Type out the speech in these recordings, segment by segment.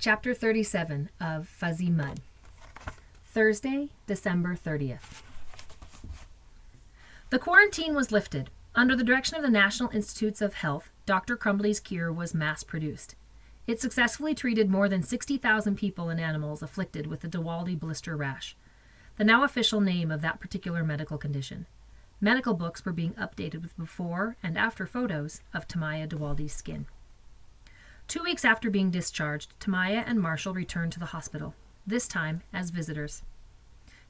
Chapter 37 of Fuzzy Mud. Thursday, December 30th. The quarantine was lifted. Under the direction of the National Institutes of Health, Dr. Crumbly's cure was mass-produced. It successfully treated more than 60,000 people and animals afflicted with the Dewaldy blister rash, the now official name of that particular medical condition. Medical books were being updated with before and after photos of Tamaya Dewaldy's skin. 2 weeks after being discharged, Tamaya and Marshall returned to the hospital, this time as visitors.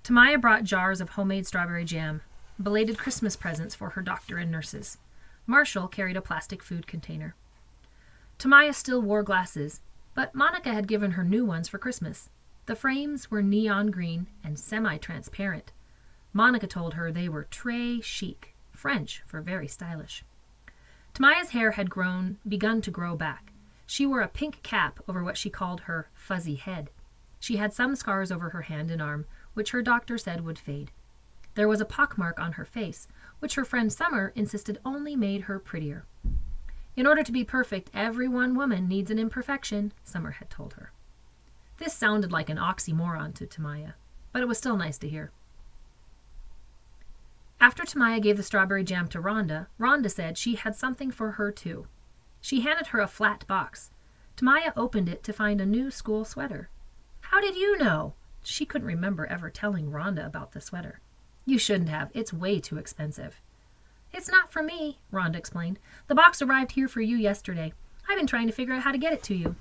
Tamaya brought jars of homemade strawberry jam, belated Christmas presents for her doctor and nurses. Marshall carried a plastic food container. Tamaya still wore glasses, but Monica had given her new ones for Christmas. The frames were neon green and semi-transparent. Monica told her they were très chic, French for very stylish. Tamaya's hair had begun to grow back. She wore a pink cap over what she called her fuzzy head. She had some scars over her hand and arm, which her doctor said would fade. There was a pockmark on her face, which her friend Summer insisted only made her prettier. In order to be perfect, every one woman needs an imperfection, Summer had told her. This sounded like an oxymoron to Tamaya, but it was still nice to hear. After Tamaya gave the strawberry jam to Rhonda, Rhonda said she had something for her too. She handed her a flat box. Tamaya opened it to find a new school sweater. "How did you know?" She couldn't remember ever telling Rhonda about the sweater. "You shouldn't have. It's way too expensive." "It's not for me," Rhonda explained. "The box arrived here for you yesterday. I've been trying to figure out how to get it to you."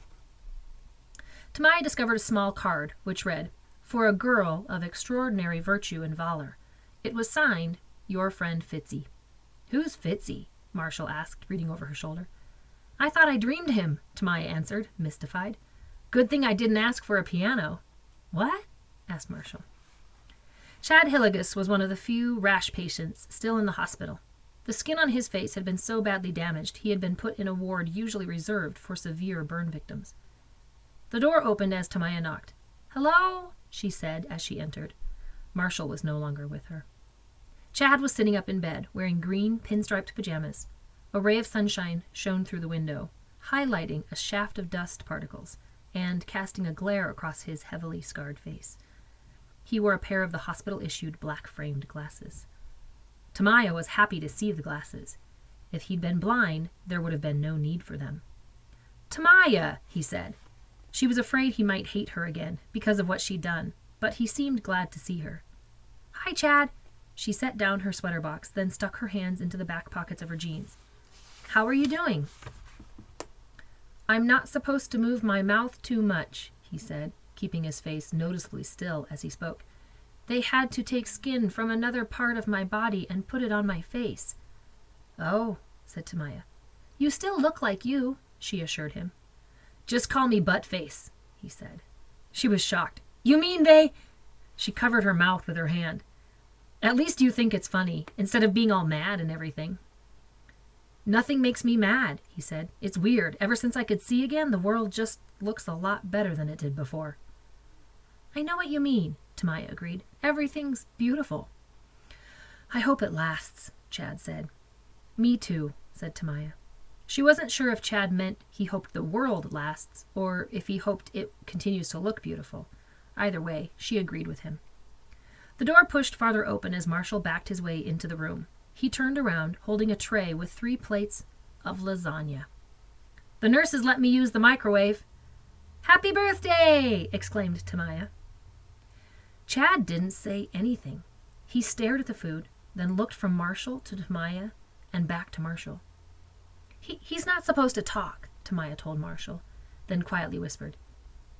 Tamaya discovered a small card, which read, "For a girl of extraordinary virtue and valor." It was signed, "Your friend Fitzy." "Who's Fitzy?" Marshall asked, reading over her shoulder. "I thought I dreamed him," Tamaya answered, mystified. "Good thing I didn't ask for a piano." "What?" asked Marshall. Chad Hilligus was one of the few rash patients still in the hospital. The skin on his face had been so badly damaged he had been put in a ward usually reserved for severe burn victims. The door opened as Tamaya knocked. "Hello," she said as she entered. Marshall was no longer with her. Chad was sitting up in bed, wearing green pinstriped pajamas. A ray of sunshine shone through the window, highlighting a shaft of dust particles and casting a glare across his heavily scarred face. He wore a pair of the hospital-issued black-framed glasses. Tamaya was happy to see the glasses. If he'd been blind, there would have been no need for them. "Tamaya," he said. She was afraid he might hate her again because of what she'd done, but he seemed glad to see her. "Hi, Chad." She set down her sweater box, then stuck her hands into the back pockets of her jeans. "How are you doing?" "I'm not supposed to move my mouth too much," he said, keeping his face noticeably still as he spoke. "They had to take skin from another part of my body and put it on my face." "Oh," said Tamaya. "You still look like you," she assured him. "Just call me Buttface," he said. She was shocked. "You mean they—" She covered her mouth with her hand. "At least you think it's funny, instead of being all mad and everything." "Nothing makes me mad," he said. "It's weird. Ever since I could see again, the world just looks a lot better than it did before." "I know what you mean," Tamaya agreed. "Everything's beautiful." "I hope it lasts," Chad said. "Me too," said Tamaya. She wasn't sure if Chad meant he hoped the world lasts or if he hoped it continues to look beautiful. Either way, she agreed with him. The door pushed farther open as Marshall backed his way into the room. He turned around, holding a tray with 3 plates of lasagna. "The nurses let me use the microwave." "Happy birthday!" exclaimed Tamaya. Chad didn't say anything. He stared at the food, then looked from Marshall to Tamaya and back to Marshall. He's not supposed to talk," Tamaya told Marshall, then quietly whispered,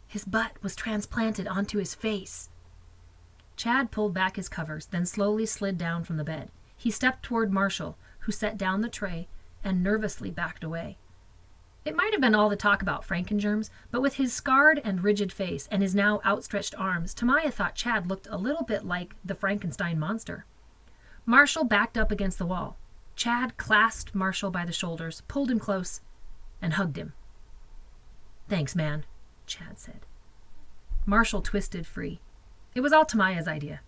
"His butt was transplanted onto his face." Chad pulled back his covers, then slowly slid down from the bed. He stepped toward Marshall, who set down the tray and nervously backed away. It might have been all the talk about Frankengerms, but with his scarred and rigid face and his now outstretched arms, Tamaya thought Chad looked a little bit like the Frankenstein monster. Marshall backed up against the wall. Chad clasped Marshall by the shoulders, pulled him close, and hugged him. "Thanks, man," Chad said. Marshall twisted free. It was all Tamaya's idea.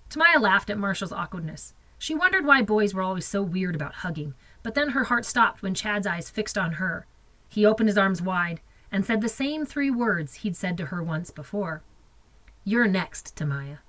Tamaya laughed at Marshall's awkwardness. She wondered why boys were always so weird about hugging, but then her heart stopped when Chad's eyes fixed on her. He opened his arms wide, and said the same 3 words he'd said to her once before. "You're next, Tamaya."